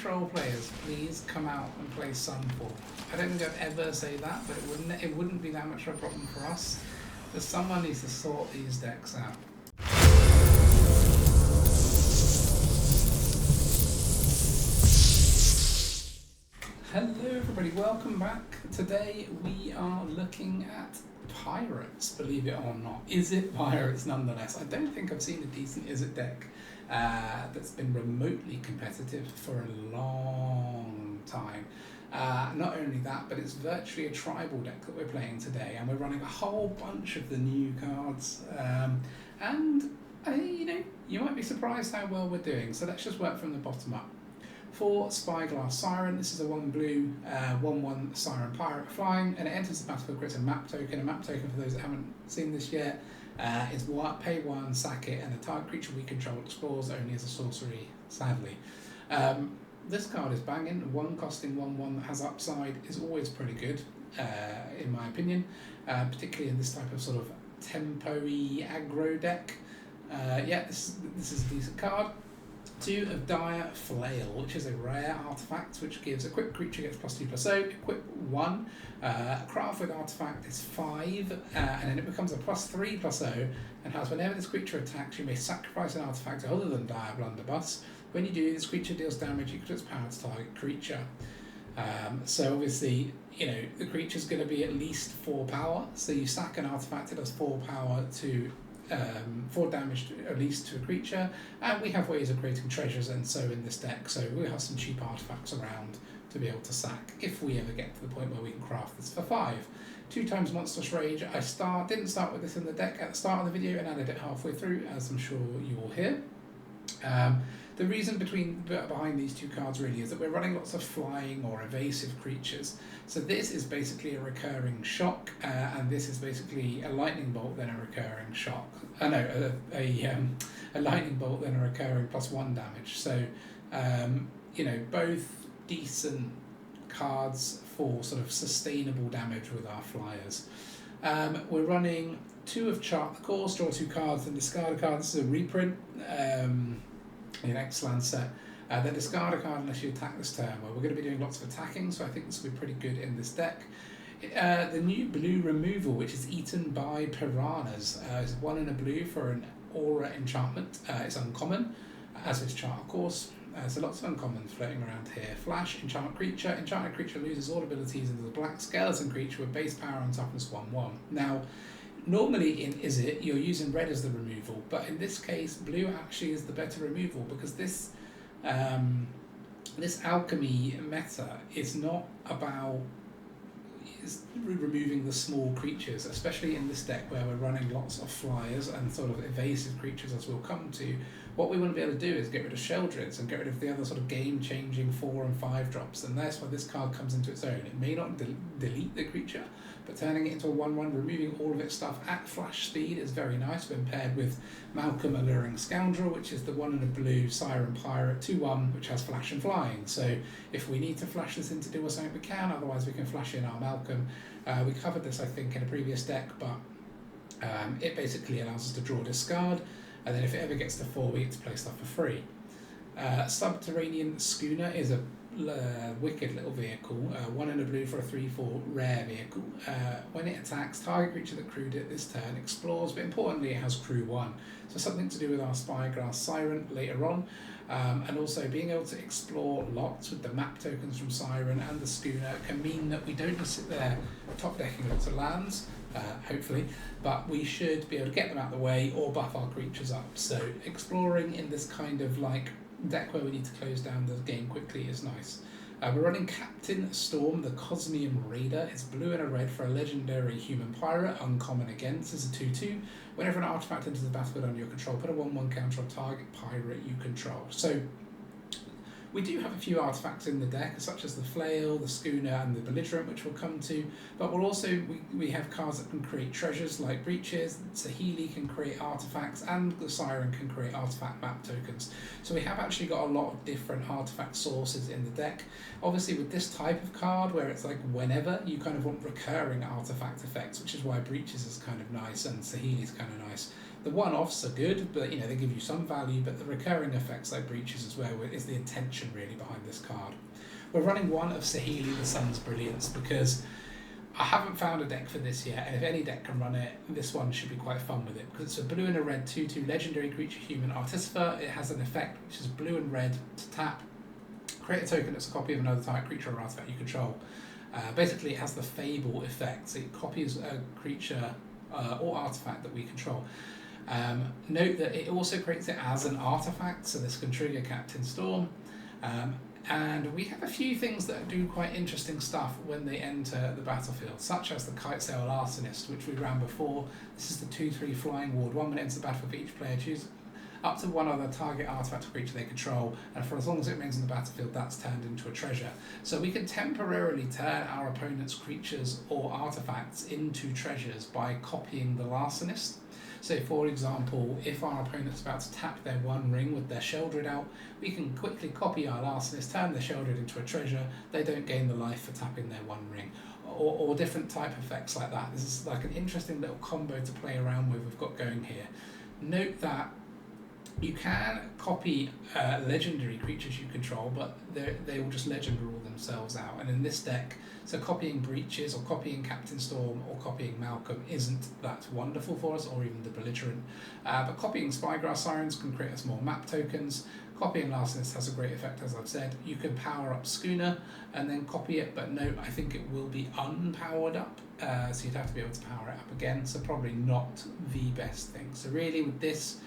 control players, please come out and play Sunfall. I don't think I'd ever say that, but it wouldn't be that much of a problem for us. But someone needs to sort these decks out. Hello everybody, welcome back. Today we are looking at Pirates, believe it or not. Izzet Pirates nonetheless. I don't think I've seen a decent Izzet deck that's been remotely competitive for a long time. Not only that, but it's virtually a tribal deck that we're playing today, and we're running a whole bunch of the new cards. You might be surprised how well we're doing, so let's just work from the bottom up. For Spyglass Siren, this is a 1 blue, 1/1 Siren Pirate flying, and it enters the battlefield, creates a map token. A map token, for those that haven't seen this yet, is pay 1, sack it, and the target creature we control explores only as a sorcery, sadly. This card is banging. 1 costing 1/1 that has upside is always pretty good, in my opinion, particularly in this type of sort of tempo-y aggro deck. This is a decent card. 2 of Dire Flail, which is a rare artifact which gives a quick creature gets +2/+0, equip 1, craft with artifact is 5, and then it becomes a +3/+0, and has whenever this creature attacks, you may sacrifice an artifact other than Dire Blunderbuss. When you do, this creature deals damage equal to its power to target creature. So obviously, the creature's going to be at least 4 power, so you sack an artifact, it does 4 power to 4 damage at least to a creature, and we have ways of creating treasures and so in this deck, so we'll have some cheap artifacts around to be able to sack if we ever get to the point where we can craft this for 5. 2 times Monstrous Rage. I didn't start with this in the deck at the start of the video and added it halfway through, as I'm sure you will hear. The reason behind these 2 cards really is that we're running lots of flying or evasive creatures. So this is basically a recurring shock, and this is basically a lightning bolt then a recurring shock. A lightning bolt then a recurring +1 damage. So both decent cards for sort of sustainable damage with our flyers. We're running 2 of Chart the Course, draw 2 cards and discard a card. This is a reprint. In Ixilan set, then discard a card unless you attack this turn. Well, we're going to be doing lots of attacking, so I think this will be pretty good in this deck. The new blue removal, which is eaten by Piranhas, is 1 and a blue for an aura enchantment. It's uncommon, as is Chart of Course. So lots of uncommons floating around here. Flash, enchant creature. Enchanted creature loses all abilities into the black skeleton creature with base power and toughness 1/1. Now, normally in Izzet, you're using red as the removal, but in this case, blue actually is the better removal, because this Alchemy meta is not about removing the small creatures, especially in this deck where we're running lots of flyers and sort of evasive creatures, as we'll come to. What we want to be able to do is get rid of Sheldreds and get rid of the other sort of game-changing 4 and 5 drops, and that's why this card comes into its own. It may not delete the creature, but turning it into a 1/1, removing all of its stuff at flash speed is very nice when paired with Malcolm Alluring Scoundrel, which is the 1 and a blue Siren Pirate 2/1, which has flash and flying. So if we need to flash this in to do something, we can, otherwise we can flash in our Malcolm. We covered this, I think, in a previous deck, but it basically allows us to draw discard, and then if it ever gets to 4, we get to play stuff for free. Subterranean Schooner is a wicked little vehicle, 1 and a blue for a 3/4 rare vehicle. When it attacks, target creature that crewed it this turn explores, but importantly it has crew 1. So something to do with our Spyglass Siren later on, and also being able to explore lots with the map tokens from Siren and the Schooner can mean that we don't just sit there top decking lots of lands, hopefully, but we should be able to get them out of the way or buff our creatures up. So exploring in this kind of like deck where we need to close down the game quickly is nice. We're running Captain Storm, the Cosmium Raider. It's blue and a red for a legendary human pirate, uncommon against. It's a 2/2. Whenever an artifact enters the battlefield under your control, put a 1/1 counter on target pirate you control. So we do have a few artifacts in the deck, such as the Flail, the Schooner, and the Belligerent, which we'll come to. But we'll also we have cards that can create treasures like Breeches. Saheeli can create artifacts, and the Siren can create artifact map tokens. So we have actually got a lot of different artifact sources in the deck. Obviously, with this type of card, where it's like whenever, you kind of want recurring artifact effects, which is why Breeches is kind of nice and Saheeli is kind of nice. The one-offs are good, but they give you some value, but the recurring effects like Breeches is the intention really behind this card. We're running one of Saheeli the Sun's Brilliance because I haven't found a deck for this yet, and if any deck can run it, this one should be quite fun with it, because it's a blue and a red 2/2 legendary creature human Artificer. It has an effect which is blue and red to tap, create a token that's a copy of another type creature or artifact you control. Basically it has the Fable effect, so it copies a creature or artifact that we control. Note that it also creates it as an artifact, so this can trigger Captain Storm. And we have a few things that do quite interesting stuff when they enter the battlefield, such as the Kitesail Larcenist, which we ran before. This is the 2/3 flying ward. 1 minute into the battlefield for each player. Choose up to one other target artifact or creature they control, and for as long as it remains in the battlefield, that's turned into a treasure. So we can temporarily turn our opponent's creatures or artifacts into treasures by copying the Larcenist. So for example, if our opponent's about to tap their One Ring with their Sheldred out, we can quickly copy our Larcenist, turn the Sheldred into a treasure. They don't gain the life for tapping their One Ring. Or different type effects like that. This is like an interesting little combo to play around with we've got going here. Note that you can copy legendary creatures you control, but they will just legend rule themselves out. And in this deck, so copying Breeches or copying Captain Storm or copying Malcolm isn't that wonderful for us, or even the Belligerent. But copying Spyglass Sirens can create us more map tokens. Copying Larcenist has a great effect, as I've said. You can power up Schooner and then copy it, but note, I think it will be unpowered up, so you'd have to be able to power it up again, so probably not the best thing. So really with this,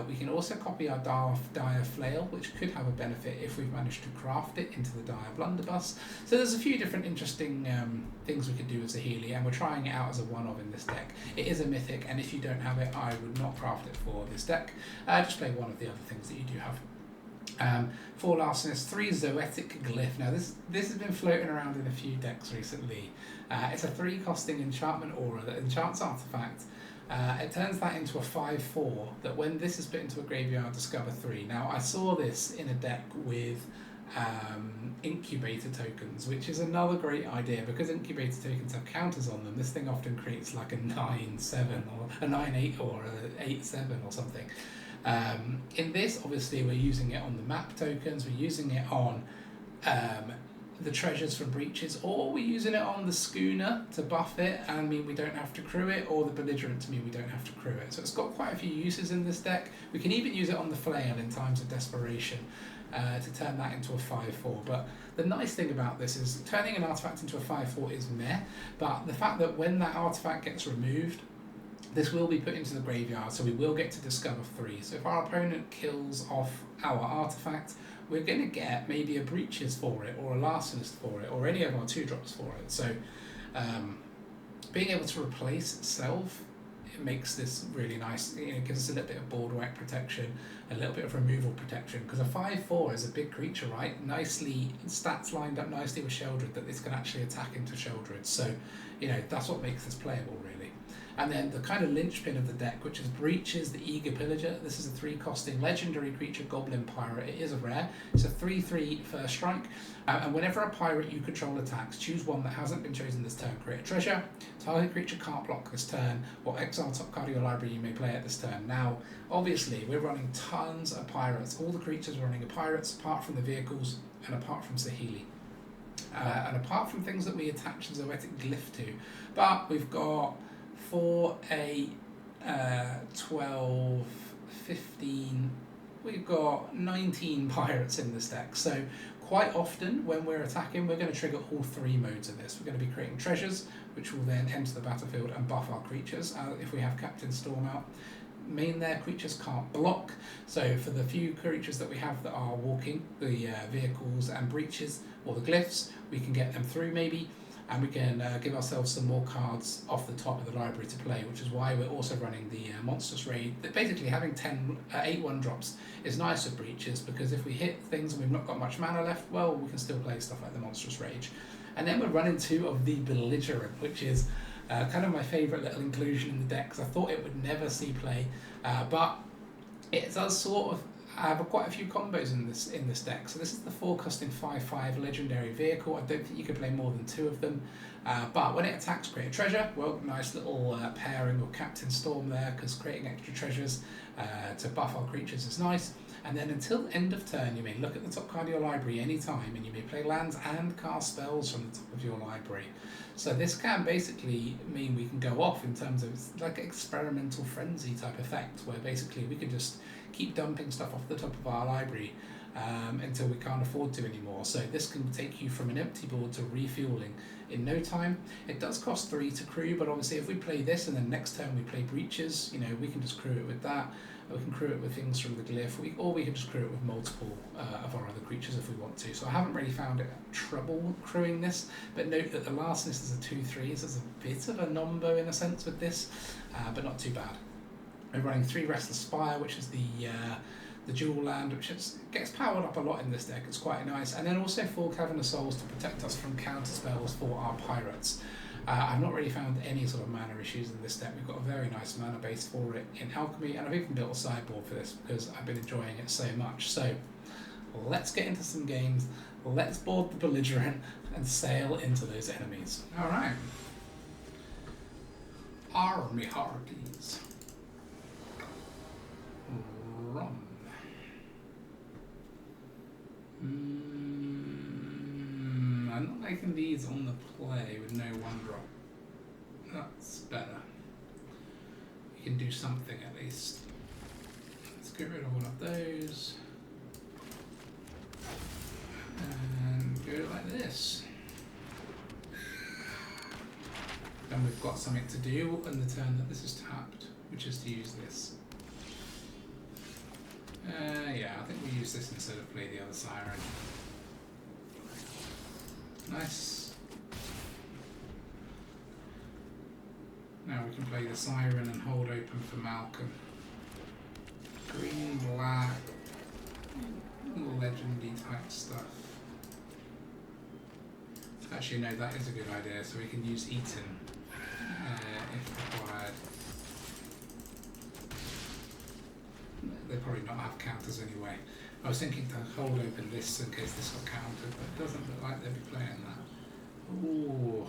we can also copy our Dire Flail, which could have a benefit if we've managed to craft it into the Dire Blunderbuss. So there's a few different interesting things we could do with Saheeli, and we're trying it out as a one-of in this deck. It is a Mythic, and if you don't have it, I would not craft it for this deck. Just play one of the other things that you do have. 4 Larcenist, 3 Zoetic Glyph. Now this has been floating around in a few decks recently. It's a 3-costing enchantment aura that enchants artifact. It turns that into a 5/4 that when this is put into a graveyard, discover 3. Now I saw this in a deck with incubator tokens, which is another great idea because incubator tokens have counters on them. This thing often creates like a 9/7 or a 9/8 or a 8/7 or something. In this, obviously, we're using it on the map tokens, we're using it on the treasures from Breeches, or we're using it on the Schooner to buff it and mean we don't have to crew it, or the Belligerent to mean we don't have to crew it. So it's got quite a few uses in this deck. We can even use it on the Flail in times of desperation to turn that into a 5/4. But the nice thing about this is turning an artifact into a 5/4 is meh, but the fact that when that artifact gets removed, this will be put into the graveyard, so we will get to discover 3. So if our opponent kills off our artifact, we're going to get maybe a Breeches for it, or a Larcenist for it, or any of our 2-drops for it. So being able to replace itself, it makes this really nice. It gives us a little bit of board wipe protection, a little bit of removal protection, because a 5/4 is a big creature, right? Nicely, stats lined up nicely with Sheldred, that this can actually attack into Sheldred. So, that's what makes this playable, really. And then the kind of linchpin of the deck, which is Breeches, the Eager Pillager. This is a 3-costing legendary creature, Goblin Pirate. It is a rare. It's a 3/3 first strike. And whenever a pirate you control attacks, choose one that hasn't been chosen this turn. Create a treasure. Target creature can't block this turn, or exile top card of your library you may play at this turn. Now, obviously, we're running tons of pirates. All the creatures are running are pirates, apart from the vehicles and apart from Saheeli. And apart from things that we attach the Zoetic Glyph to. But we've got 4, 8, 12, 15, we've got 19 pirates in this deck. So quite often when we're attacking, we're going to trigger all 3 modes of this. We're going to be creating treasures, which will then enter the battlefield and buff our creatures. If we have Captain Storm out, their creatures can't block. So for the few creatures that we have that are walking, the vehicles and Breeches, or the glyphs, we can get them through maybe. And we can give ourselves some more cards off the top of the library to play, which is why we're also running the Monstrous Rage. Basically, having 8 1-drops is nice with Breeches, because if we hit things and we've not got much mana left, well, we can still play stuff like the Monstrous Rage. And then we're running 2 of the Belligerent, which is kind of my favourite little inclusion in the deck, because I thought it would never see play, but it does sort of I have quite a few combos in this deck. So this is the 4-costing 5/5 legendary vehicle. I don't think you can play more than 2 of them. But when it attacks, create a treasure. Well, nice little pairing with Captain Storm there, because creating extra treasures to buff our creatures is nice. And then until end of turn, you may look at the top card of your library anytime, and you may play lands and cast spells from the top of your library. So this can basically mean we can go off in terms of, it's like an experimental frenzy type effect, where basically we can just keep dumping stuff off the top of our library until we can't afford to anymore. So this can take you from an empty board to refueling in no time. It does cost 3 to crew, but obviously if we play this and then next turn we play Breeches, you know, we can just crew it with that. We can crew it with things from the glyph, or we can just crew it with multiple of our other creatures if we want to. So I haven't really found it trouble crewing this, but note that the Larcenist is a 2/3, so there's a bit of a number in a sense with this, but not too bad. We're running 3 Restless Spire, which is the dual land, which gets powered up a lot in this deck. It's quite nice. And then also 4 Cavern of Souls to protect us from counter spells for our pirates. I've not really found any sort of mana issues in this deck. We've got a very nice mana base for it in Alchemy, and I've even built a sideboard for this because I've been enjoying it so much. So let's get into some games. Let's board the Belligerent and sail into those enemies. All right. Army Hearties. Run. I'm not making these on the play with no 1-drop. That's better. We can do something at least. Let's get rid of one of those. And go like this. Then we've got something to do in the turn that this is tapped, which is to use this. Yeah, I think we'll use this instead of play the other Siren. Nice. Now we can play the Siren and hold open for Malcolm. Green, black, legendy type stuff. Actually, no, that is a good idea, so we can use Eaton if required. They probably not have counters anyway. I was thinking to hold open this in case this got countered, but it doesn't look like they'd be playing that. Ooh.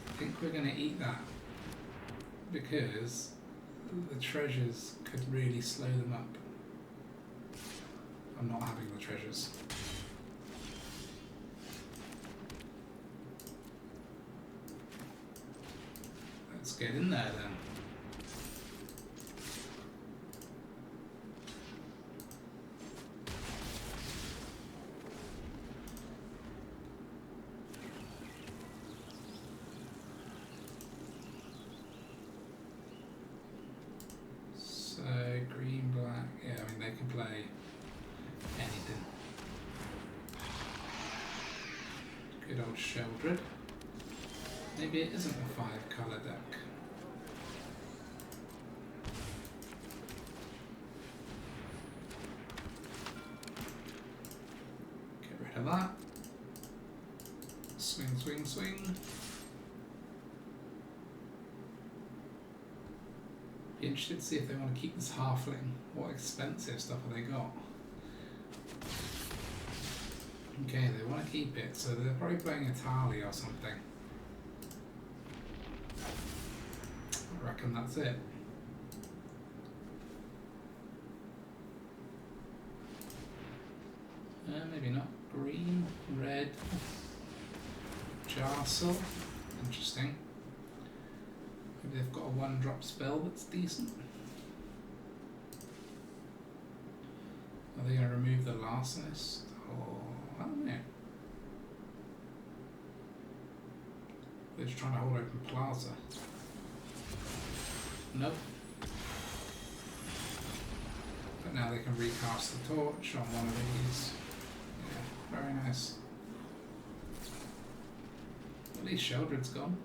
I think we're going to eat that because the treasures could really slow them up. I'm not having the treasures. Let's get in there then. Green, black, yeah, I mean they can play anything. Good old Sheldred. Maybe it isn't a 5-colour deck. Get rid of that. Swing, swing, swing. Be interested to see if they want to keep this halfling. What expensive stuff have they got? Okay, they want to keep it, so they're probably playing a Tali or something. I reckon that's it. Maybe not. Green, red, Jarsel. Interesting. Maybe they've got a 1-drop spell that's decent. Are they going to remove the Larcenist? Or I don't know. They're just trying to hold open Plaza. Nope. But now they can recast the torch on one of these. Yeah, very nice. At least Sheldred's gone.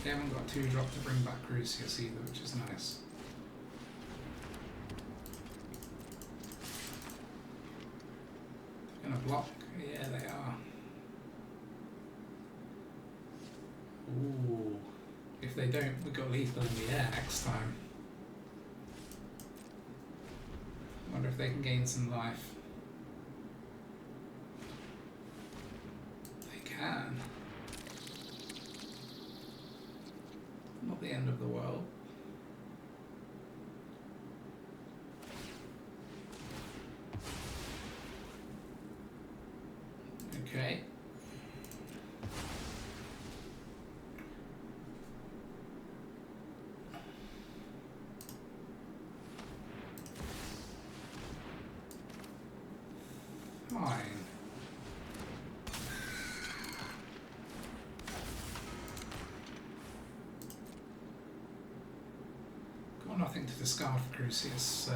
They haven't got 2-drop to bring back Crucius either, which is nice. They're gonna block? Yeah, they are. Ooh. If they don't, we've got lethal in the air next time. if they can gain some life. They can. Not the end of the world. Okay. Fine. Got nothing to discard for Crucius, so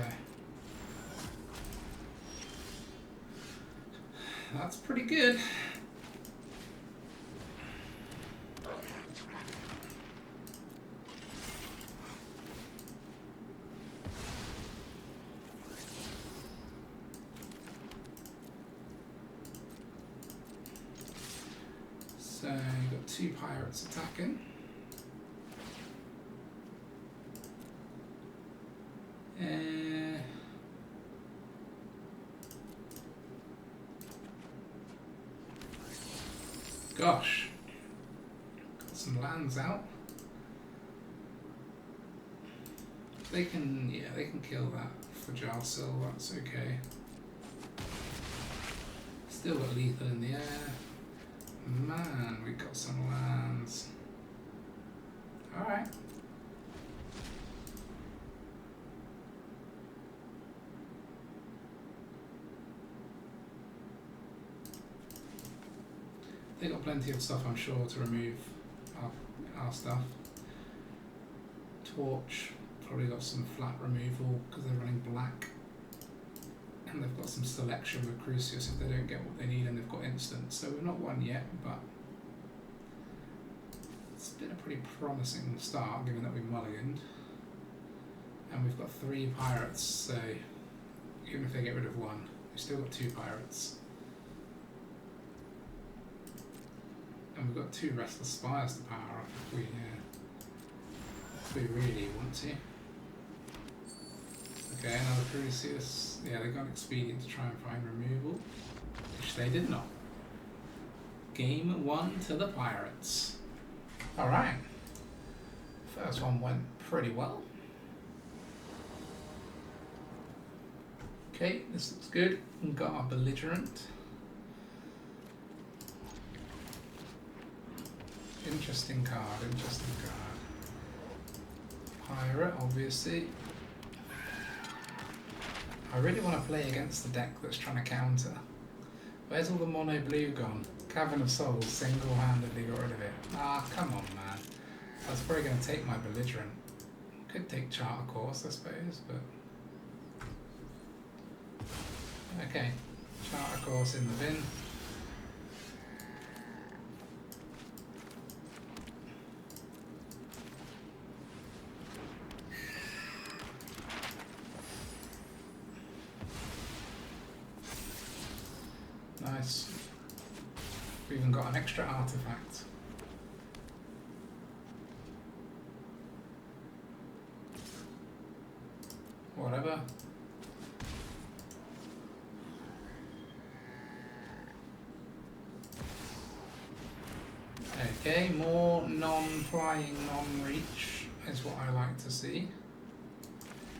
that's pretty good. So you've got 2 pirates attacking. Gosh, got some lands out. They can, yeah, they can kill that for Jarsil, that's okay. Still got lethal in the air. Man, we got some lands. Alright. They got plenty of stuff, I'm sure, to remove our stuff. Torch, probably got some flat removal because they're running black. And they've got some selection with Crucius if they don't get what they need, and they've got instant. So we've not won yet, but it's been a pretty promising start given that we've mulliganed. And we've got 3 pirates, so even if they get rid of 1, we've still got 2 pirates. And we've got 2 Restless Spires to power up if we really want to. Okay, another Crucius. Yeah, they got an expedient to try and find removal, which they did not. Game 1 to the Pirates. Alright. First one went pretty well. Okay, this looks good. We've got our Belligerent. Interesting card, interesting card. Pirate, obviously. I really want to play against the deck that's trying to counter. Where's all the mono blue gone? Cavern of Souls single-handedly got rid of it. Ah, come on, man. I was probably going to take my Belligerent. Could take Charter Course, I suppose, but... Okay, Charter Course in the bin. Nice. We've even got an extra artifact. Whatever. Okay, more non-flying, non-reach is what I like to see.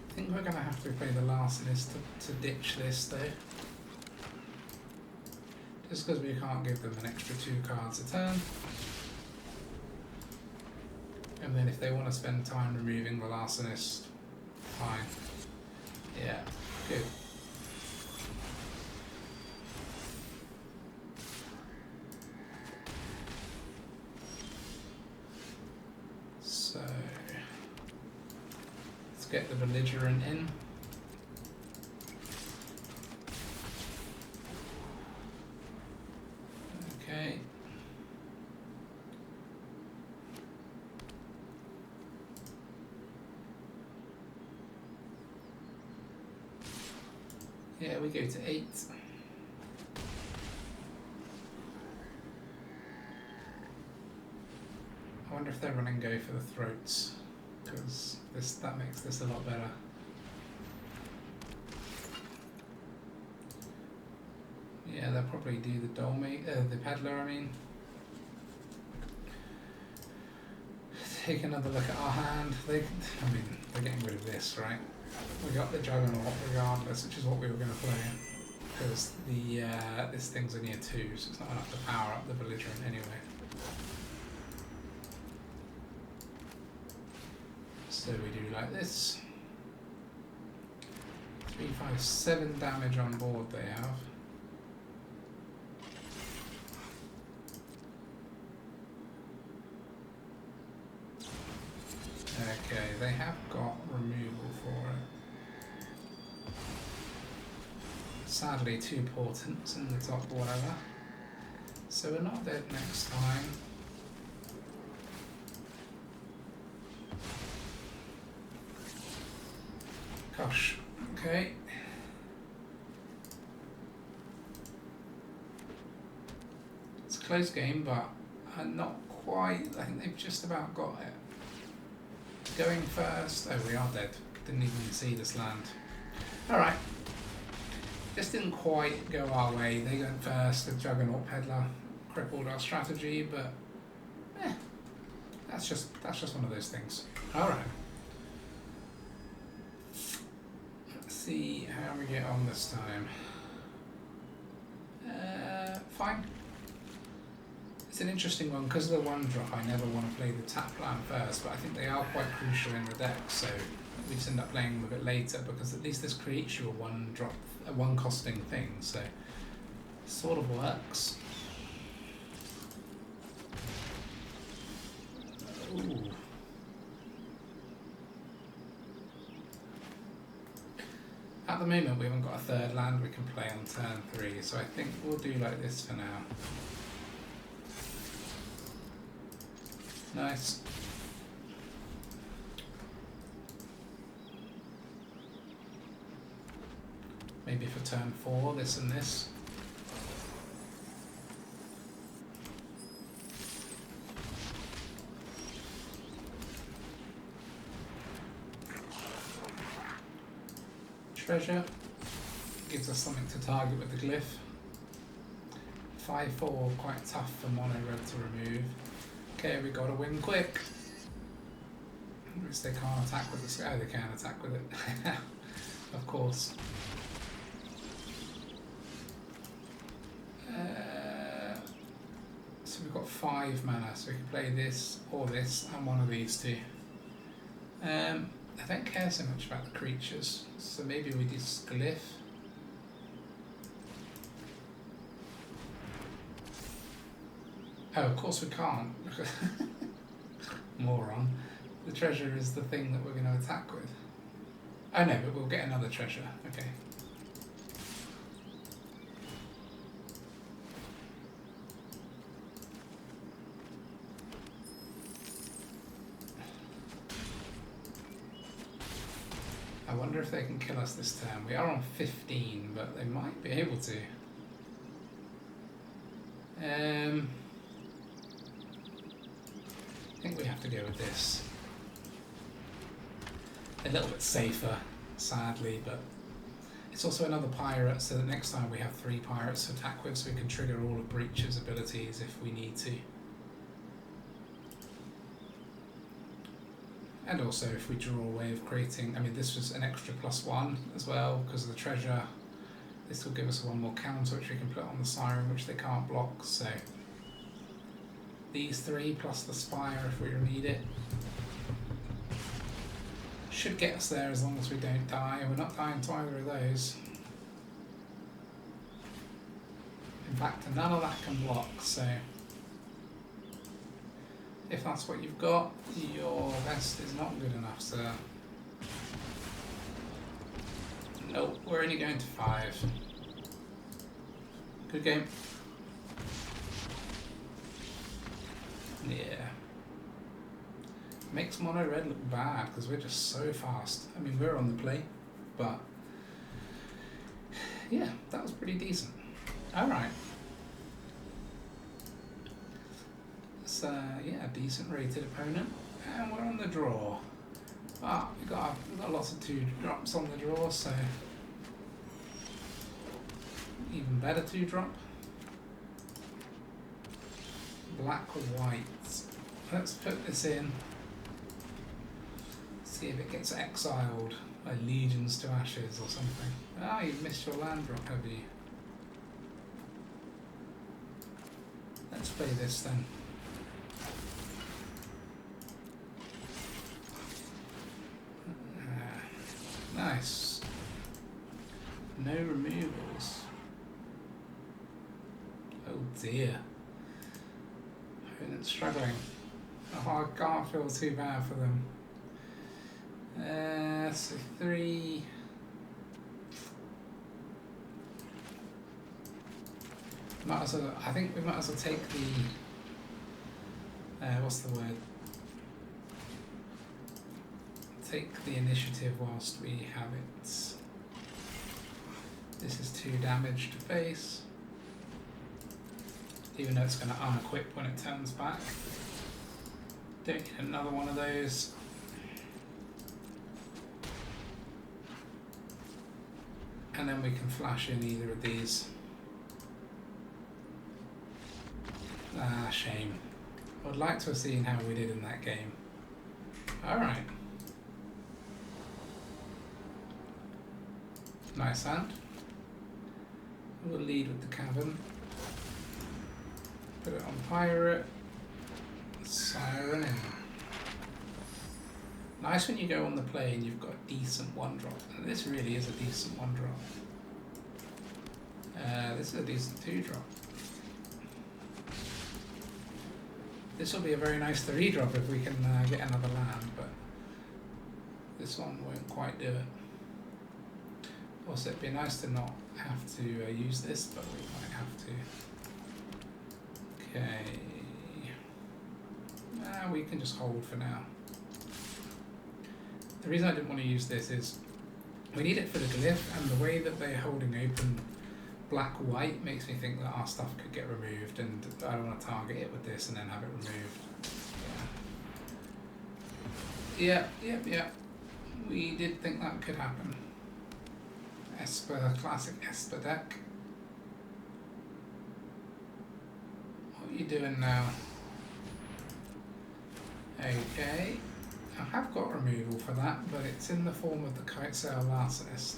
I think we're going to have to play the Larcenist to ditch this though. Just because we can't give them an extra 2 cards a turn. And then if they want to spend time removing the Larcenist, fine. Yeah, good. So, let's get the Belligerent in. Okay. Yeah, we go to 8. I wonder if they're running go for the throats, because that makes this a lot better. Yeah, they'll probably do the the Peddler, I mean. Take another look at our hand. They're getting rid of this, right? We got the Juggernaut regardless, which is what we were going to play. Because the this thing's a near 2, so it's not enough to power up the Belligerent anyway. So we do like this. 3, 5, 7 damage on board they have. Okay, they have got removal for it. Sadly, 2 portents in the top whatever. So we're not dead next time. Gosh, okay. It's a close game, but not quite. I think they've just about got it. Going first. Oh, we are dead. Didn't even see this land. Alright. This didn't quite go our way. They went first. The Juggernaut Peddler crippled our strategy, but that's just one of those things. Alright. Let's see how we get on this time. Fine. It's an interesting one because of the 1-drop. I never want to play the tap land first, but I think they are quite crucial in the deck, so we just end up playing them a bit later because at least this creates you a 1-drop, a 1-costing thing, so it sort of works. Ooh. At the moment we haven't got a 3rd land we can play on turn 3, so I think we'll do like this for now. Nice. Maybe for turn 4, this and this. Treasure gives us something to target with the glyph. 5/4, quite tough for mono red to remove. Okay, we gotta win quick. Which they can't attack with the they can attack with it. Of course. So we've got 5 mana, so we can play this or this and one of these 2. I don't care so much about the creatures, so maybe we do Glyph. Oh, of course we can't. Moron. The treasure is the thing that we're going to attack with. Oh no, but we'll get another treasure. Okay. I wonder if they can kill us this turn. We are on 15, but they might be able to. I think we have to go with this. A little bit safer, sadly, but it's also another pirate, so that next time we have 3 pirates to attack with, so we can trigger all of Breeches' abilities if we need to. And also if we draw a way of creating, I mean this was an extra +1 as well, because of the treasure. This will give us 1 more counter which we can put on the Siren, which they can't block, so these 3 plus the Spire if we need it. Should get us there as long as we don't die. We're not dying to either of those. In fact, none of that can block, so if that's what you've got, your best is not good enough, sir. Nope, we're only going to 5. Good game. Yeah. Makes mono red look bad because we're just so fast. I mean, we're on the play, but yeah, that was pretty decent. Alright. So yeah, a decent rated opponent, and we're on the draw. But we've got lots of 2 drops on the draw, so even better. better 2-drop. Black or white. Let's put this in. See if it gets exiled by Legions to Ashes or something. Ah, you've missed your land drop, have you? Let's play this then. Nice. No removals. Oh dear. Opponent's struggling. Oh, I can't feel too bad for them. So 3. Might as well, I think we might as well take the what's the word? Take the initiative whilst we have it. This is 2 damage to face. Even though it's going to unequip when it turns back. Don't need another one of those. And then we can flash in either of these. Ah, shame. I would like to have seen how we did in that game. Alright. Nice hand. We'll lead with the Cavern. Put it on Pirate. Siren in. Nice when you go on the play and you've got a decent 1-drop. And this really is a decent 1-drop. This is a decent 2-drop. This will be a very nice 3-drop if we can get another land, but this one won't quite do it. Also, it'd be nice to not have to use this, but we might have to. Okay. We can just hold for now. The reason I didn't want to use this is we need it for the glyph, and the way that they're holding open black-white makes me think that our stuff could get removed, and I don't want to target it with this and then have it removed. Yeah. We did think that could happen. Esper, classic Esper deck. What are you doing now? Okay. I have got removal for that, but it's in the form of the Kitesail Larcenist,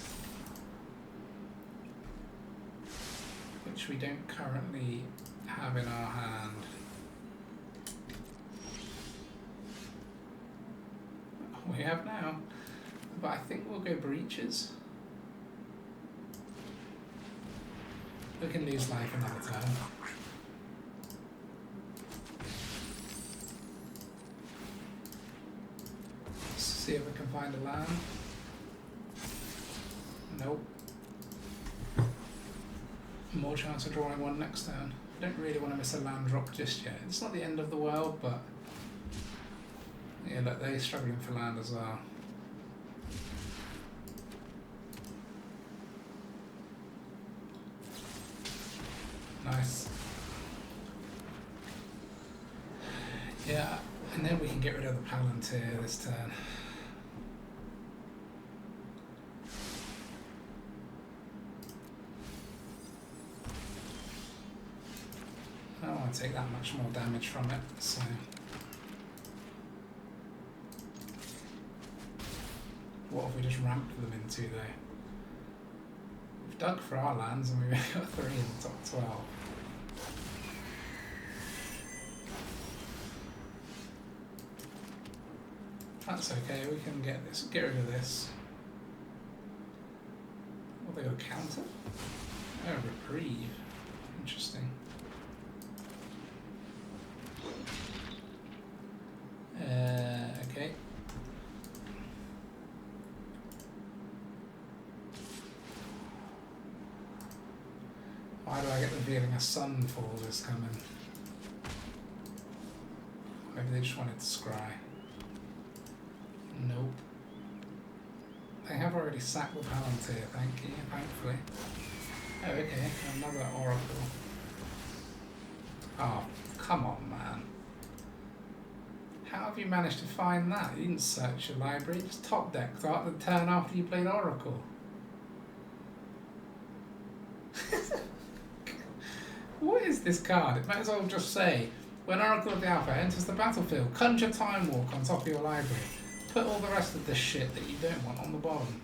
which we don't currently have in our hand. We have now, but I think we'll go Breeches. We can lose life another turn. See if we can find a land. Nope. More chance of drawing one next turn. Don't really want to miss a land drop just yet. It's not the end of the world, but yeah, look, they're struggling for land as well. Nice. Yeah, and then we can get rid of the Palantir this turn. I don't want to take that much more damage from it, so. What have we just ramped them into though? We've dug for our lands and we've only got 3 in the top 12. That's okay, we can get rid of this. What, they got a counter? Oh, reprieve. Interesting. Okay. Why do I get the feeling a Sunfall is coming? Maybe they just wanted to scry. Nope. They have already sacked the Palantir, thank you, thankfully. Oh, okay, another Oracle. Oh, come on, man. How have you managed to find that? You didn't search your library, just top deck throughout the turn after you played Oracle. What is this card? It might as well just say, when Oracle of the Alpha enters the battlefield, conjure Time Walk on top of your library. Put all the rest of this shit that you don't want on the bottom.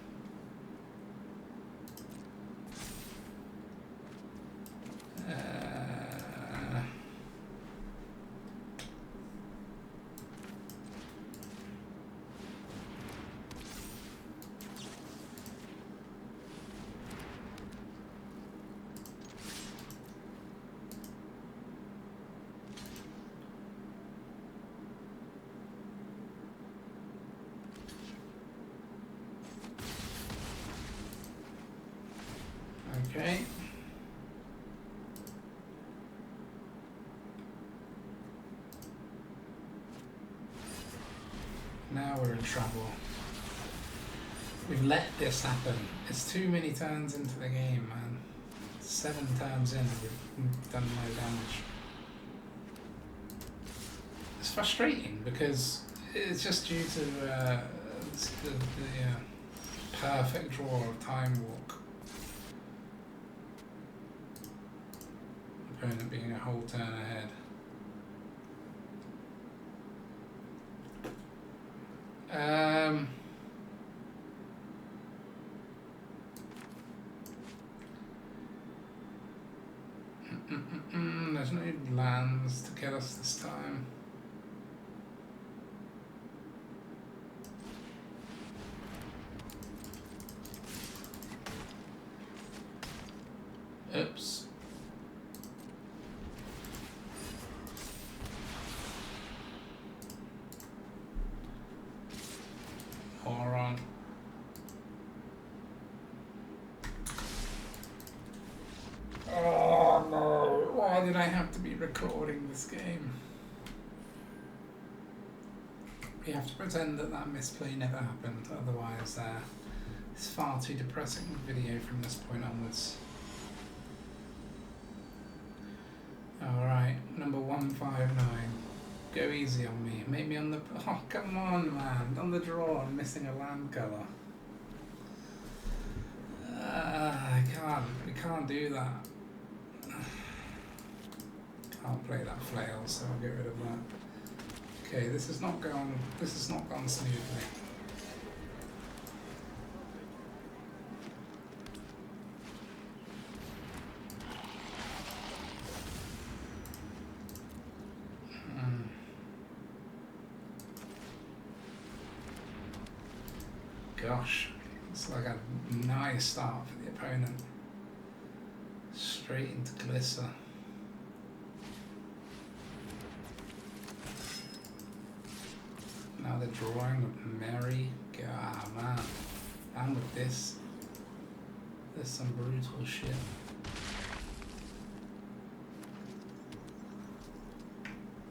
Okay. Now we're in trouble. We've let this happen. It's too many turns into the game, man. 7 turns in, we've done no damage. It's frustrating because it's just due to the perfect draw of Time Walk. Opponent being a whole turn ahead. There's no lands to get us this time. Oops. Moron. Oh no, why did I have to be recording this game? We have to pretend that that misplay never happened, otherwise it's far too depressing video from this point onwards. Alright, number 159. Go easy on me. Make me on the... Oh, come on, man. On the draw, I'm missing a land colour. I can't. We can't do that. Can't play that flail, so I'll get rid of that. Okay, this has not gone smoothly. Gosh, it's like a nice start for the opponent. Straight into Glyph. Now they're drawing with Mary. God, man. And with this, there's some brutal shit.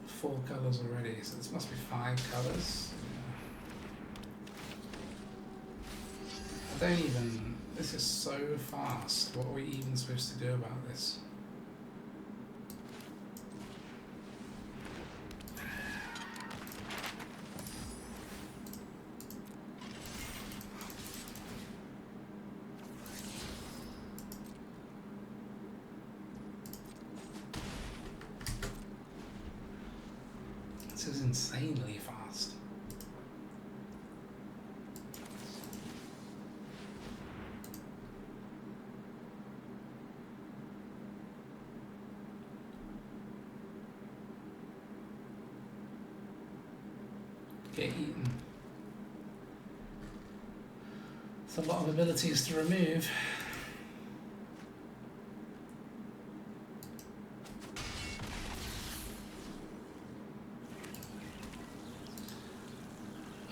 Four colours already, so this must be 5 colours. I don't even... This is so fast. What are we even supposed to do about this? This is insanely fast. Get eaten. It's a lot of abilities to remove.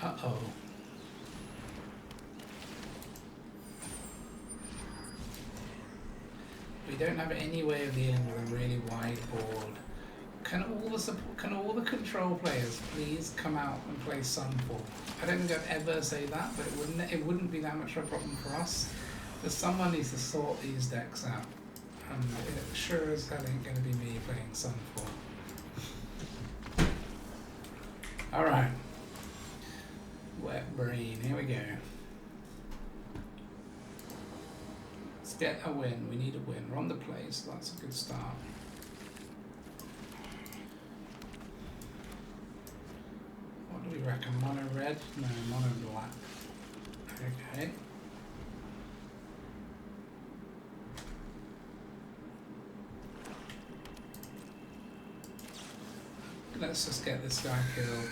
Uh-oh. We don't have any way of dealing with a really wide board. Can all the control players please come out and play Sunfall? I don't think I'd ever say that, but it wouldn't be that much of a problem for us. But someone needs to sort these decks out, and it sure as hell ain't going to be me playing Sunfall. All right, wet brain. Here we go. Let's get a win. We need a win. We're on the play, so that's a good start. What do we reckon? Mono red? No, mono black. Okay. Let's just get this guy killed.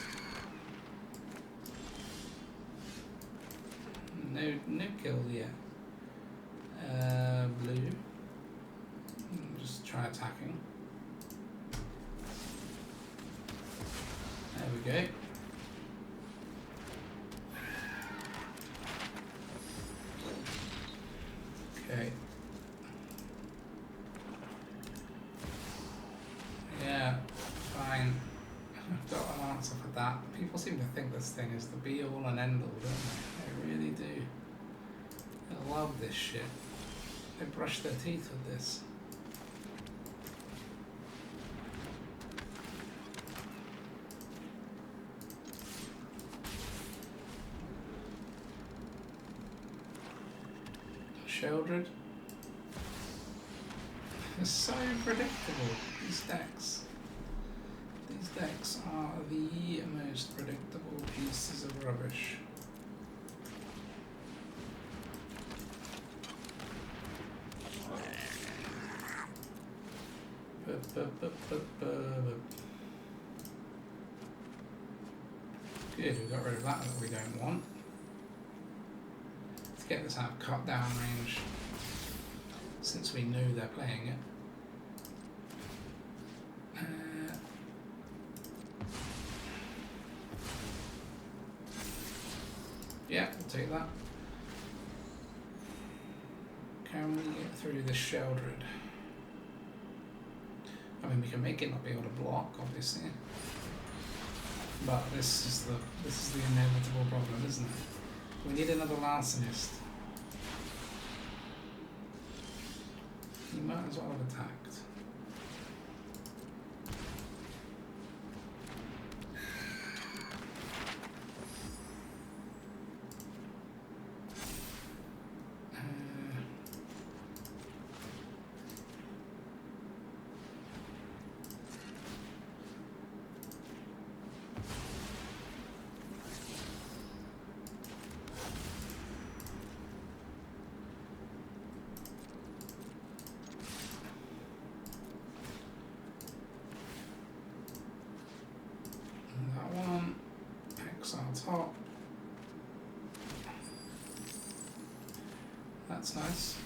No kills yet. Blue. Just try attacking. There we go. Okay. Yeah, fine. I've got an answer for that. People seem to think this thing is the be all and end all, don't they? They really do. They love this shit. They brush their teeth with this. Sheldred. They're so predictable, these decks. These decks are the most predictable pieces of rubbish. Good, we got rid of that we don't want. Let's get this out of cut down range, since we know they're playing it. Yeah, we'll take that. Can we get through this Sheldred? I mean, we can make it not be able to block, obviously, but this is the inevitable problem, isn't it? We need another Larcenist. He might as well have attacked. Top. That's nice.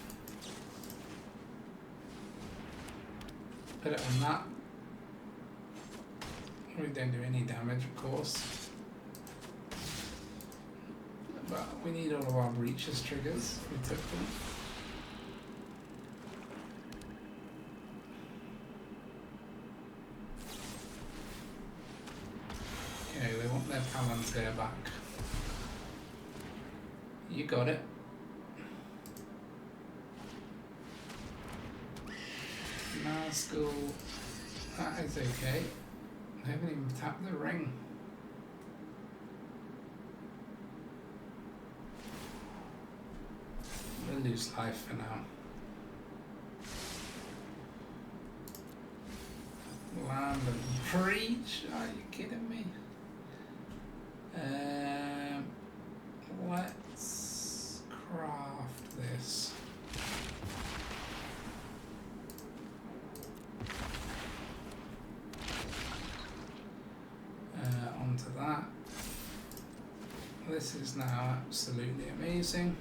Put it on that. We don't do any damage, of course. But we need all of our Breeches triggers. We took them. They want their Palantir back. You got it. Nazgul. That is okay. I haven't even tapped the ring. We'll lose life for now. Land and Breach? Are you kidding me? Let's craft this. Onto that. This is now absolutely amazing.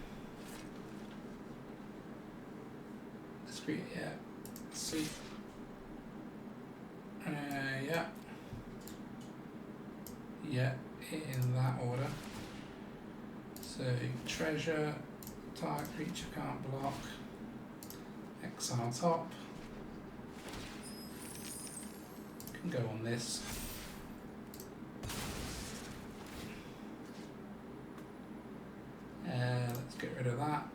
Sweet, yeah. Sweet. Yeah. Yeah. In that order. So treasure, target creature can't block, exile top, can go on this. Let's get rid of that.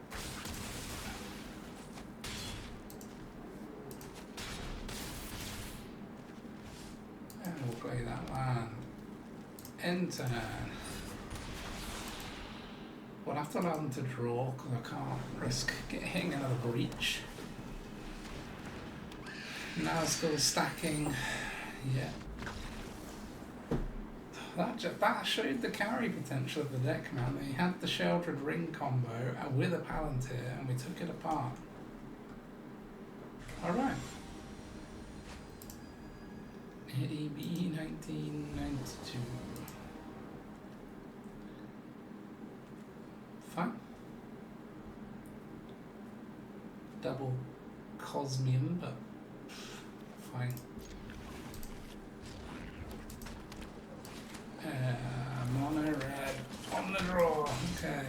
And we'll play that land. End turn. We'll have to allow them to draw because I can't risk getting another Breach. Now still stacking. Yeah. that showed the carry potential of the deck, man. They had the Sheldred Ring combo with a Palantir, and we took it apart. Alright. AB 1992. Fine. Double Cosmium, but fine. Mono red on the draw. Okay.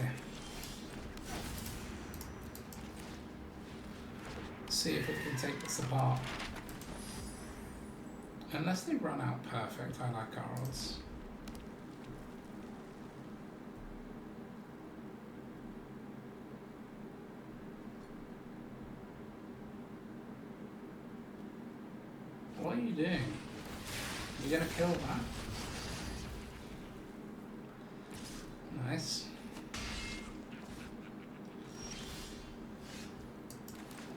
See if it can take this apart. Unless they run out perfect, I like our odds. What are you doing? You're gonna kill that? Nice.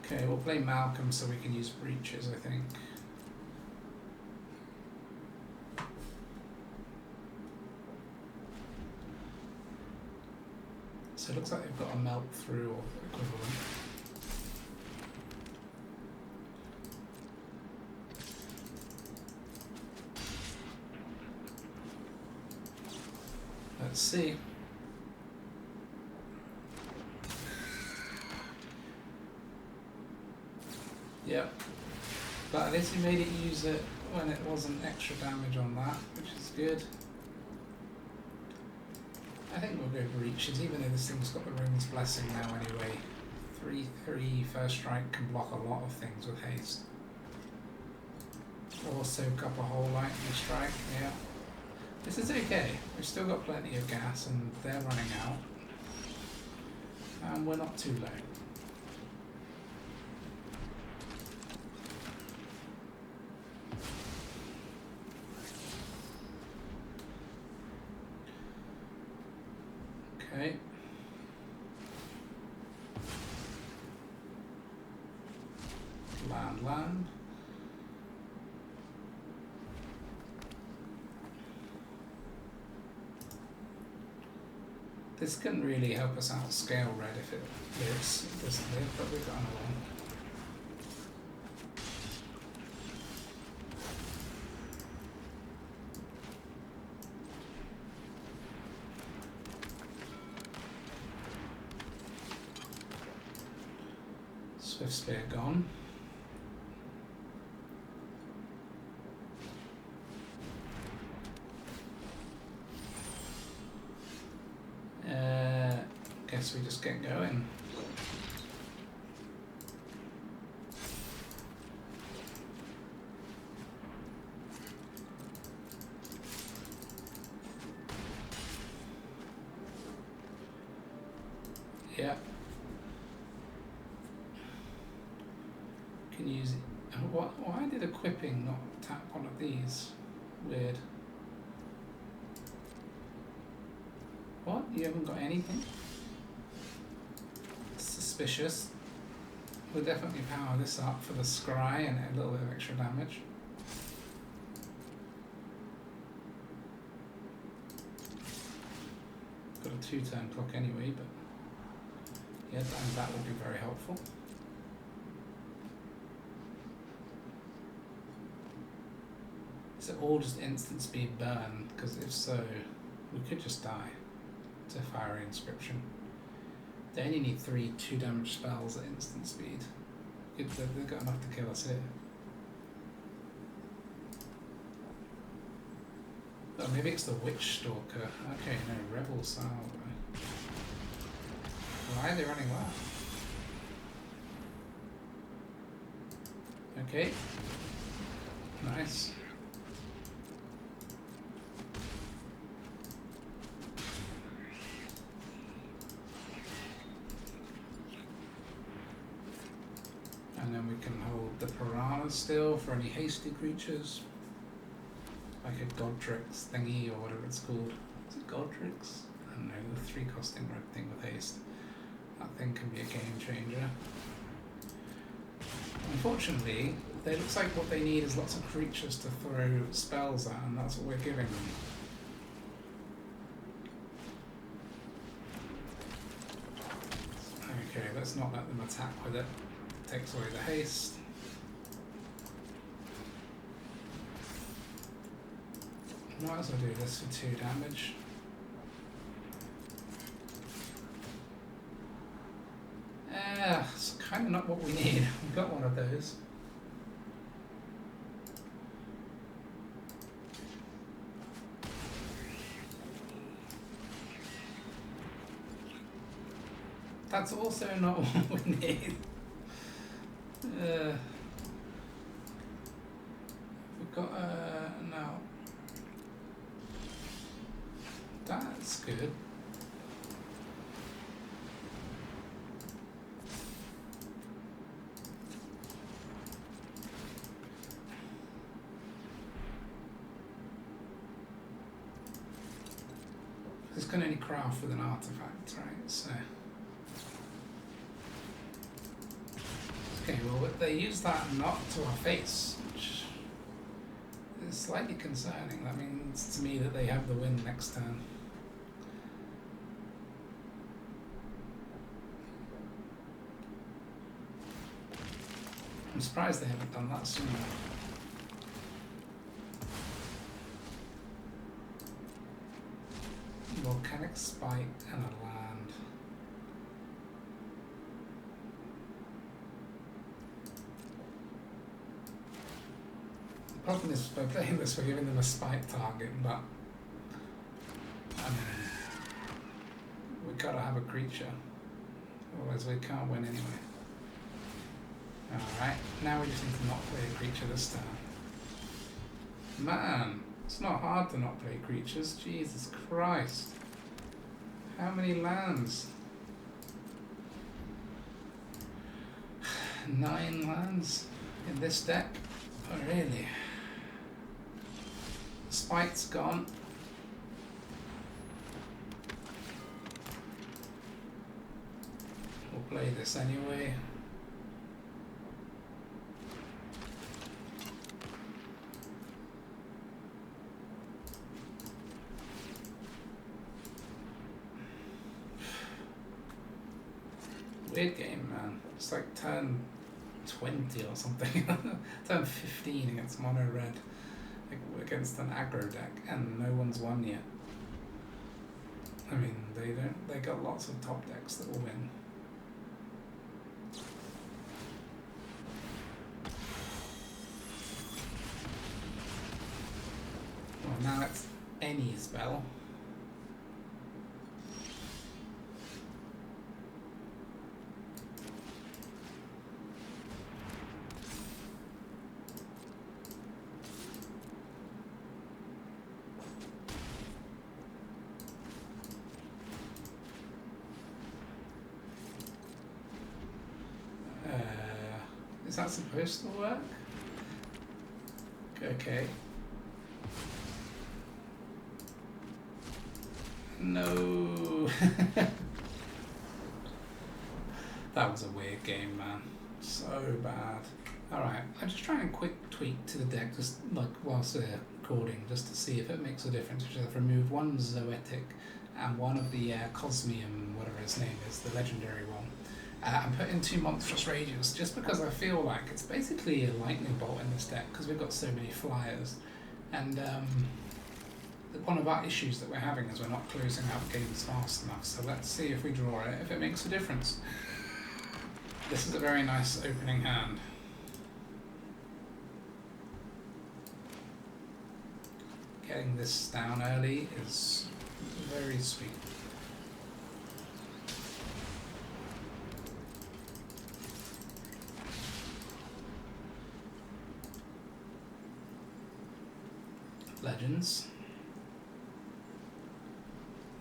Okay, we'll play Malcolm so we can use Breeches, I think. So it looks like they've got a melt through or equivalent. Let's see. Yep. But at least we made it use it when it wasn't extra damage on that, which is good. I think we'll go Breeches, even though this thing's got the Ring's Blessing now anyway. 3/3 first strike can block a lot of things with haste. Or soak up a whole lightning strike, yeah. This is okay. We've still got plenty of gas and they're running out. And we're not too low. Okay. Land. This can really help us out scale red if it lives. It doesn't live, but we've got another one. Swift Spear gone. Guess we just get going. Yeah. Can use it. Why did equipping not tap one of these? Weird. What? You haven't got anything? Suspicious. We'll definitely power this up for the scry and a little bit of extra damage. Got a 2-turn clock anyway, but yeah, that will be very helpful. Is it all just instant speed burn? Because if so, we could just die to Fiery Inscription. They only need 3 2-damage spells at instant speed. They've got enough to kill us here. Oh, maybe it's the Witch Stalker. Okay, no, Rebel Salve. Why are they running well? Okay. Nice. And then we can hold the Piranhas still for any hasty creatures. Like a Godric's thingy or whatever it's called. Is it Godric's? I don't know, the 3-costing red thing with haste. That thing can be a game changer. Unfortunately, it looks like what they need is lots of creatures to throw spells at, and that's what we're giving them. let's not let them attack with it. Takes away the haste. Might as well do this for 2 damage. It's kind of not what we need. We've got one of those. That's also not what we need. We've got no. That's good. This can only craft with an artifact, right? So. Okay, well, they use that not to our face, which is slightly concerning. That means to me that they have the win next turn. I'm surprised they haven't done that sooner. Volcanic Spike and a land. The problem is by playing this, we're giving them a spike target, but I mean, we've got to have a creature, otherwise we can't win anyway. Alright, now we just need to not play a creature this turn. Man, it's not hard to not play creatures, Jesus Christ. How many lands? 9 lands in this deck? Oh really? The spike's gone. We'll play this anyway. Weird game, man. It's like turn 20 or something. Turn 15 against mono red, like against an aggro deck, and no one's won yet. I mean, they got lots of top decks that will win. Well, now it's any spell. Is that supposed to work? Okay. No. That was a weird game, man. So bad. Alright, I'm just trying a quick tweak to the deck, just like whilst we're recording, just to see if it makes a difference. I've removed one Zoetic and one of the Cosmium, whatever his name is, the legendary one. I'm putting 2 Monstrous Rages just because I feel like it's basically a lightning bolt in this deck because we've got so many flyers, and one of our issues that we're having is we're not closing out games fast enough. So let's see if we draw it, if it makes a difference. This is a very nice opening hand. Getting this down early is very sweet. Legends.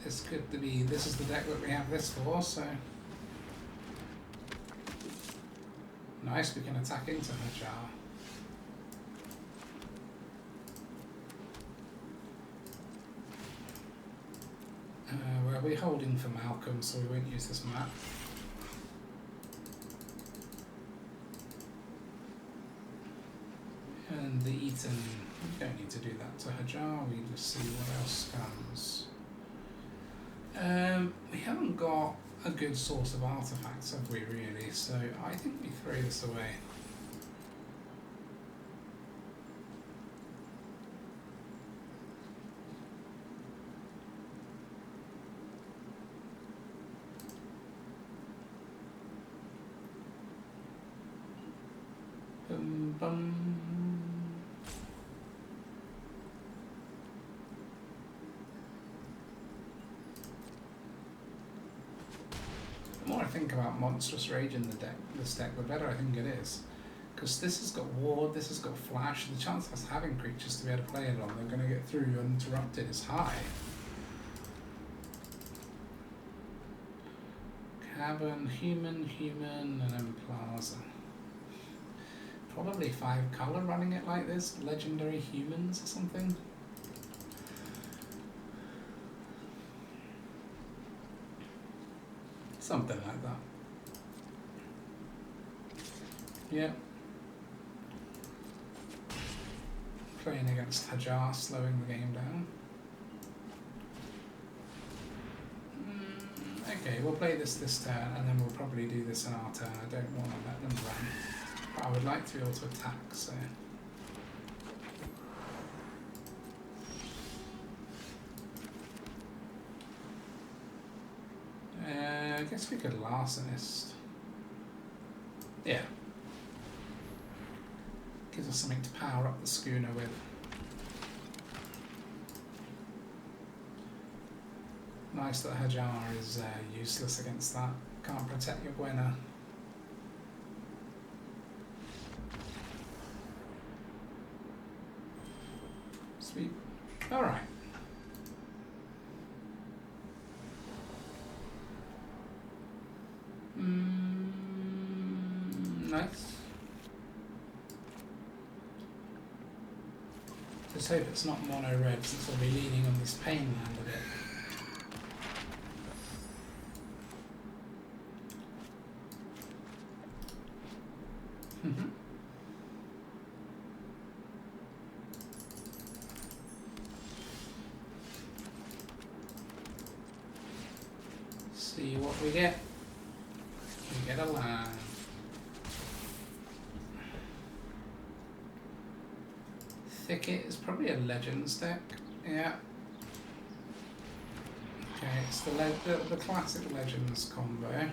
This could be, this is the deck that we have this for, so nice, we can attack into her jar. Well, we're holding for Malcolm, so we won't use this map. And the Eaton, we don't need to do that to her jar, we just see what else comes. We haven't got a good source of artifacts, have we really? So I think we throw this away. Bum, bum. The more I think about Monstrous Rage in this deck, the better I think it is. Because this has got Ward, this has got Flash, the chance of us having creatures to be able to play it on, they're going to get through uninterrupted, is high. Cavern, human, and then Plaza. Probably 5 colour running it like this, legendary humans or something. Something like that. Yeah. Playing against Hajar, slowing the game down. Okay, we'll play this turn and then we'll probably do this in our turn. I don't want to let them run. But I would like to be able to attack, so... I guess we could Larcenist. Yeah. Gives us something to power up the schooner with. Nice that Hajar is useless against that. Can't protect your Gwenna. Sweet. Alright. Nice. Just hope it's not mono red since we'll be leaning on this pain land a bit. See what we get. We get a land. Thicket is probably a Legends deck. Yeah. Okay, it's the classic Legends combo.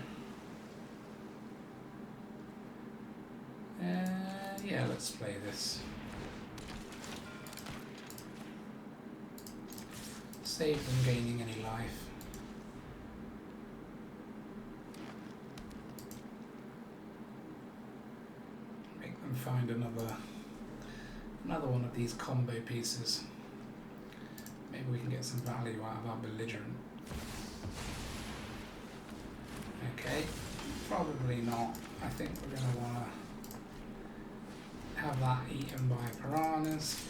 Yeah, let's play this. Save them gaining any life. Make them find another one of these combo pieces. Maybe we can get some value out of our Belligerent. Okay, probably not. I think we're going to want to have that eaten by Piranhas.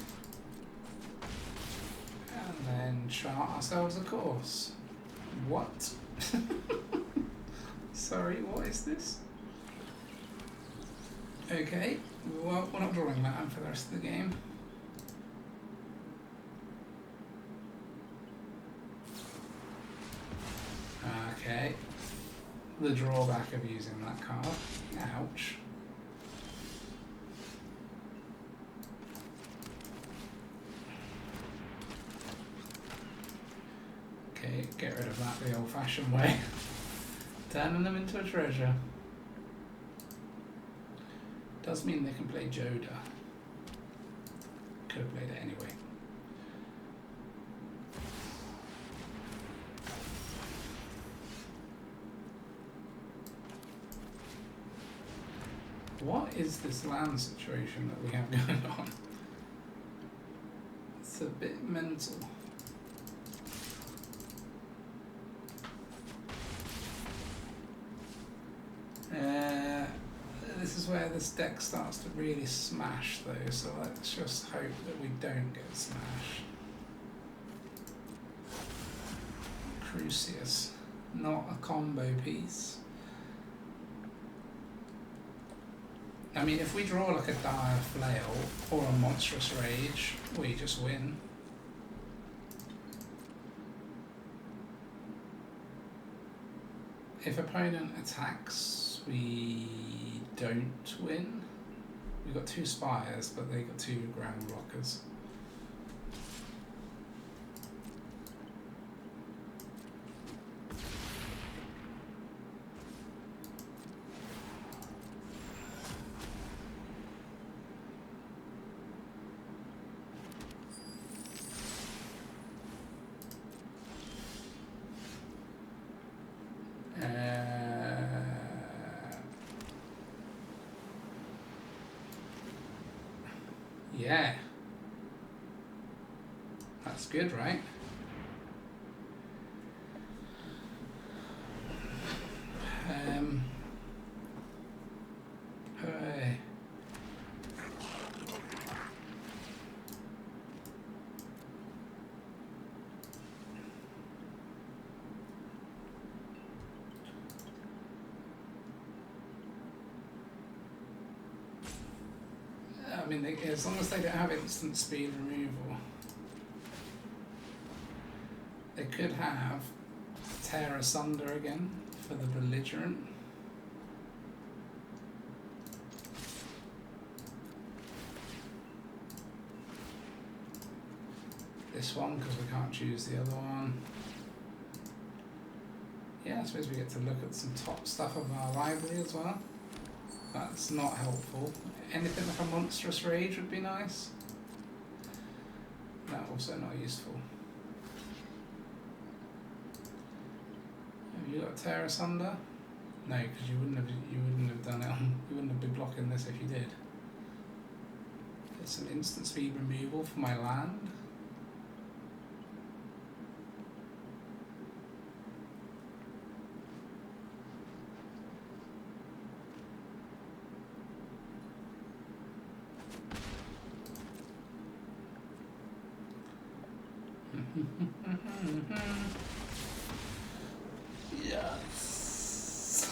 And then chart ourselves a course. What? Sorry, what is this? Okay, well, we're not drawing that for the rest of the game. Okay, the drawback of using that card. Ouch. Okay, get rid of that the old-fashioned way. Turning them into a treasure. Does mean they can play Joda. Could have played it anyway. What is this land situation that we have going on? It's a bit mental. This is where this deck starts to really smash though, so let's just hope that we don't get smashed. Crucius, not a combo piece. I mean, if we draw like a Dire Flail or a Monstrous Rage, we just win. If opponent attacks, we don't win. We've got 2 spires, but they got 2 ground blockers. Yeah, that's good, right? Hooray. I mean, as long as they don't have instant speed removal, they could have Tear Asunder again for the Belligerent. This one, because we can't choose the other one. Yeah, I suppose we get to look at some top stuff of our library as well. That's not helpful. Anything like a Monstrous Rage would be nice. No, also not useful. Have you got Tear Asunder? No, because you wouldn't have done it. You wouldn't have been blocking this if you did. Get some instant speed removal for my land. Yes.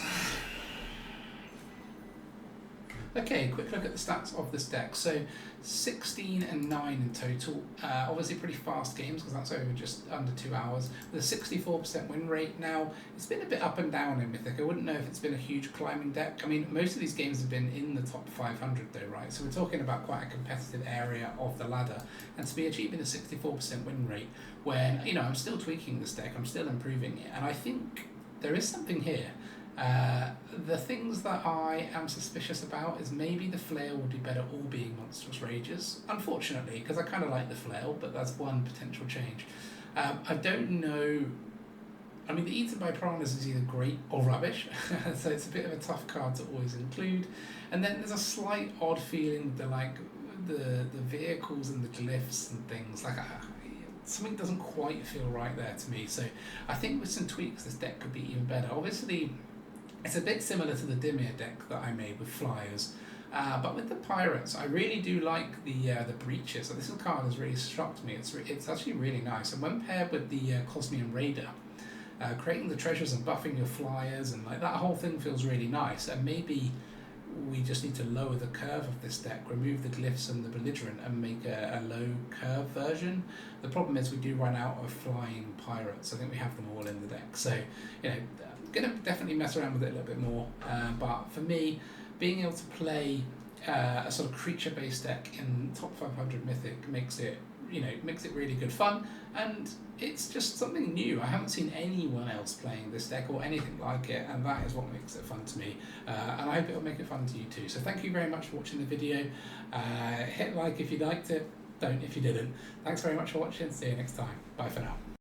Okay, quick look at the stats of this deck. So 16 and 9 in total. Obviously pretty fast games because that's over just under 2 hours. With a 64% win rate. Now, it's been a bit up and down in Mythic. I wouldn't know if it's been a huge climbing deck. I mean, most of these games have been in the top 500 though, right? So we're talking about quite a competitive area of the ladder. And to be achieving a 64% win rate when, you know, I'm still tweaking this deck, I'm still improving it. And I think there is something here. The things that I am suspicious about is maybe the Flail would be better all being Monstrous Rages, unfortunately, because I kind of like the Flail, but that's one potential change. I don't know, I mean the Eaten by Piranhas is either great or rubbish, so it's a bit of a tough card to always include. And then there's a slight odd feeling that like the vehicles and the glyphs and things, like something doesn't quite feel right there to me, so I think with some tweaks this deck could be even better. Obviously, it's a bit similar to the Dimir deck that I made with Flyers, but with the Pirates, I really do like the Breeches. So this card has really struck me. It's actually really nice, and when paired with the Cosmium Raider, creating the treasures and buffing your Flyers and like that whole thing feels really nice. And maybe we just need to lower the curve of this deck, remove the glyphs and the Belligerent, and make a low curve version. The problem is we do run out of flying pirates. I think we have them all in the deck, so you know, I'm gonna definitely mess around with it a little bit more. But for me, being able to play a sort of creature-based deck in top 500 Mythic makes it, you know, makes it really good fun, and it's just something new. I haven't seen anyone else playing this deck or anything like it, and that is what makes it fun to me. And I hope it'll make it fun to you too. So thank you very much for watching the video. Hit like if you liked it, don't if you didn't. Thanks very much for watching. See you next time. Bye for now.